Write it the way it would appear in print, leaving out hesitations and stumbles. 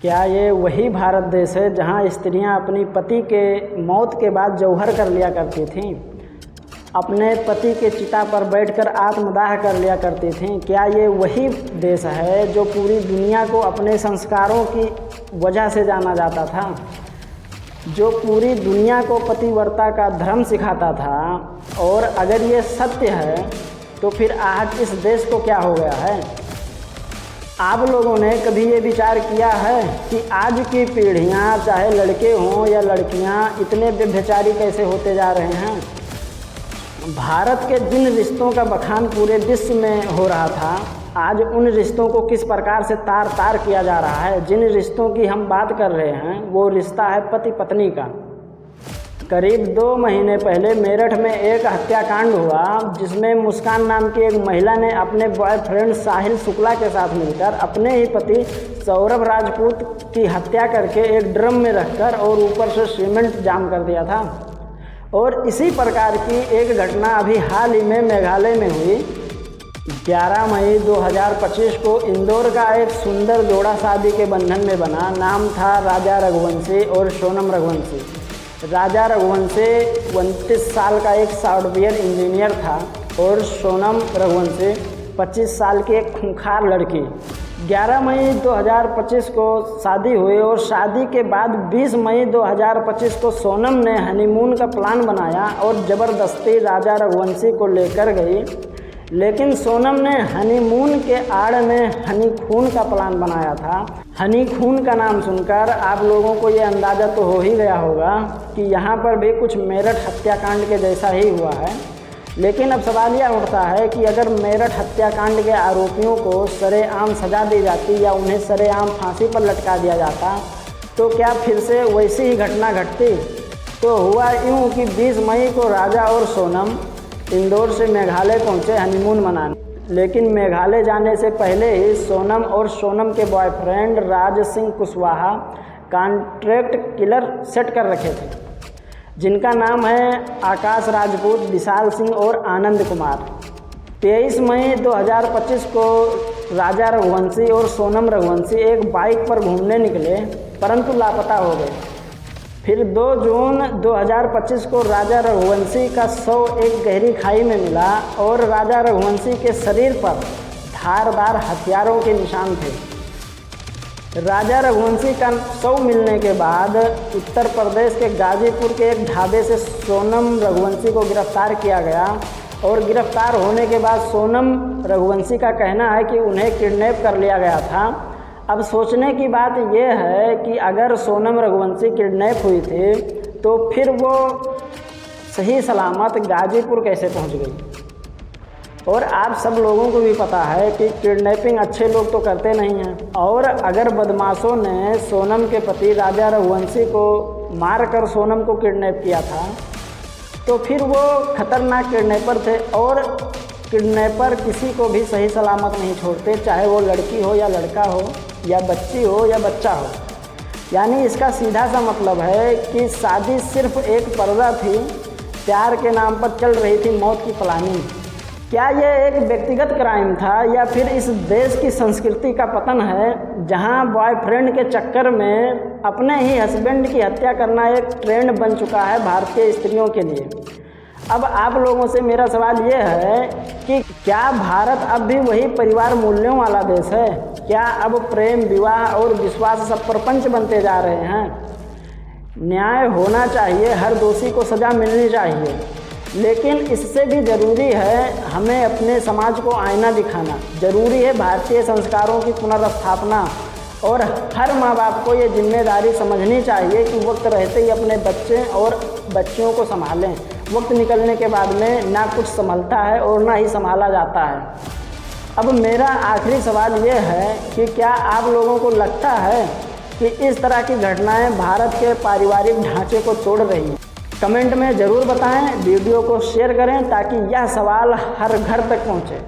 क्या ये वही भारत देश है जहाँ स्त्रियाँ अपनी पति के मौत के बाद जौहर कर लिया करती थीं, अपने पति के चिता पर बैठकर आत्मदाह कर लिया करती थीं? क्या ये वही देश है जो पूरी दुनिया को अपने संस्कारों की वजह से जाना जाता था, जो पूरी दुनिया को पतिव्रता का धर्म सिखाता था? और अगर ये सत्य है तो फिर आज इस देश को क्या हो गया है? आप लोगों ने कभी ये विचार किया है कि आज की पीढ़ियाँ, चाहे लड़के हों या लड़कियाँ, इतने व्यभिचारी कैसे होते जा रहे हैं? भारत के जिन रिश्तों का बखान पूरे विश्व में हो रहा था, आज उन रिश्तों को किस प्रकार से तार तार किया जा रहा है। जिन रिश्तों की हम बात कर रहे हैं वो रिश्ता है पति पत्नी का। करीब 2 महीने पहले मेरठ में एक हत्याकांड हुआ जिसमें मुस्कान नाम की एक महिला ने अपने बॉयफ्रेंड साहिल शुक्ला के साथ मिलकर अपने ही पति सौरभ राजपूत की हत्या करके एक ड्रम में रखकर और ऊपर से सीमेंट जाम कर दिया था। और इसी प्रकार की एक घटना अभी हाल ही में मेघालय में हुई। 11 मई 2025 को इंदौर का एक सुंदर जोड़ा शादी के बंधन में बना। नाम था राजा रघुवंशी और सोनम रघुवंशी। राजा रघुवंशी 29 साल का एक सॉफ्टवेयर इंजीनियर था और सोनम रघुवंशी 25 साल की एक खूंखार लड़की। 11 मई 2025 को शादी हुई और शादी के बाद 20 मई 2025 को सोनम ने हनीमून का प्लान बनाया और ज़बरदस्ती राजा रघुवंशी को लेकर गई। लेकिन सोनम ने हनीमून के आड़ में हनी खून का प्लान बनाया था। हनी खून का नाम सुनकर आप लोगों को ये अंदाज़ा तो हो ही गया होगा कि यहाँ पर भी कुछ मेरठ हत्याकांड के जैसा ही हुआ है। लेकिन अब सवाल यह उठता है कि अगर मेरठ हत्याकांड के आरोपियों को सरेआम सज़ा दी जाती या उन्हें सरेआम फांसी पर लटका दिया जाता तो क्या फिर से वैसी ही घटना घटती? तो हुआ यूँ कि 20 मई को राजा और सोनम इंदौर से मेघालय पहुँचे हनीमून मनाने। लेकिन मेघालय जाने से पहले ही सोनम और सोनम के boyfriend Raj Singh Kushwaha contract killer set कर रखे थे, जिनका नाम है आकाश राजपूत, विशाल सिंह और आनंद कुमार। 23 मई 2025 को राजा रघुवंशी और सोनम रघुवंशी एक बाइक पर घूमने निकले परंतु लापता हो गए। फिर 2 जून 2025 को राजा रघुवंशी का शव एक गहरी खाई में मिला और राजा रघुवंशी के शरीर पर धारदार हथियारों के निशान थे। राजा रघुवंशी का शव मिलने के बाद उत्तर प्रदेश के गाजीपुर के एक ढाबे से सोनम रघुवंशी को गिरफ्तार किया गया और गिरफ्तार होने के बाद सोनम रघुवंशी का कहना है कि उन्हें किडनैप कर लिया गया था। अब सोचने की बात यह है कि अगर सोनम रघुवंशी किडनैप हुई थी तो फिर वो सही सलामत गाजीपुर कैसे पहुंच गई? और आप सब लोगों को भी पता है कि किडनैपिंग अच्छे लोग तो करते नहीं हैं। और अगर बदमाशों ने सोनम के पति राजा रघुवंशी को मारकर सोनम को किडनैप किया था तो फिर वो खतरनाक किडनैपर थे और किडनैपर किसी को भी सही सलामत नहीं छोड़ते, चाहे वो लड़की हो या लड़का हो या बच्ची हो या बच्चा हो। यानी इसका सीधा सा मतलब है कि शादी सिर्फ एक पर्दा थी, प्यार के नाम पर चल रही थी मौत की प्लानिंग। क्या यह एक व्यक्तिगत क्राइम था या फिर इस देश की संस्कृति का पतन है जहां बॉयफ्रेंड के चक्कर में अपने ही हस्बैंड की हत्या करना एक ट्रेंड बन चुका है भारतीय स्त्रियों के लिए? अब आप लोगों से मेरा सवाल ये है कि क्या भारत अब भी वही परिवार मूल्यों वाला देश है? क्या अब प्रेम, विवाह और विश्वास सब प्रपंच बनते जा रहे हैं? न्याय होना चाहिए, हर दोषी को सज़ा मिलनी चाहिए, लेकिन इससे भी ज़रूरी है हमें अपने समाज को आईना दिखाना। ज़रूरी है भारतीय संस्कारों की पुनर्स्थापना और हर माँ बाप को ये जिम्मेदारी समझनी चाहिए कि वक्त रहते ही अपने बच्चे और बच्चियों को संभालें। वक्त निकलने के बाद में ना कुछ संभलता है और ना ही संभाला जाता है। अब मेरा आखिरी सवाल ये है कि क्या आप लोगों को लगता है कि इस तरह की घटनाएं भारत के पारिवारिक ढांचे को तोड़ रही हैं? कमेंट में ज़रूर बताएं, वीडियो को शेयर करें ताकि यह सवाल हर घर तक पहुँचे।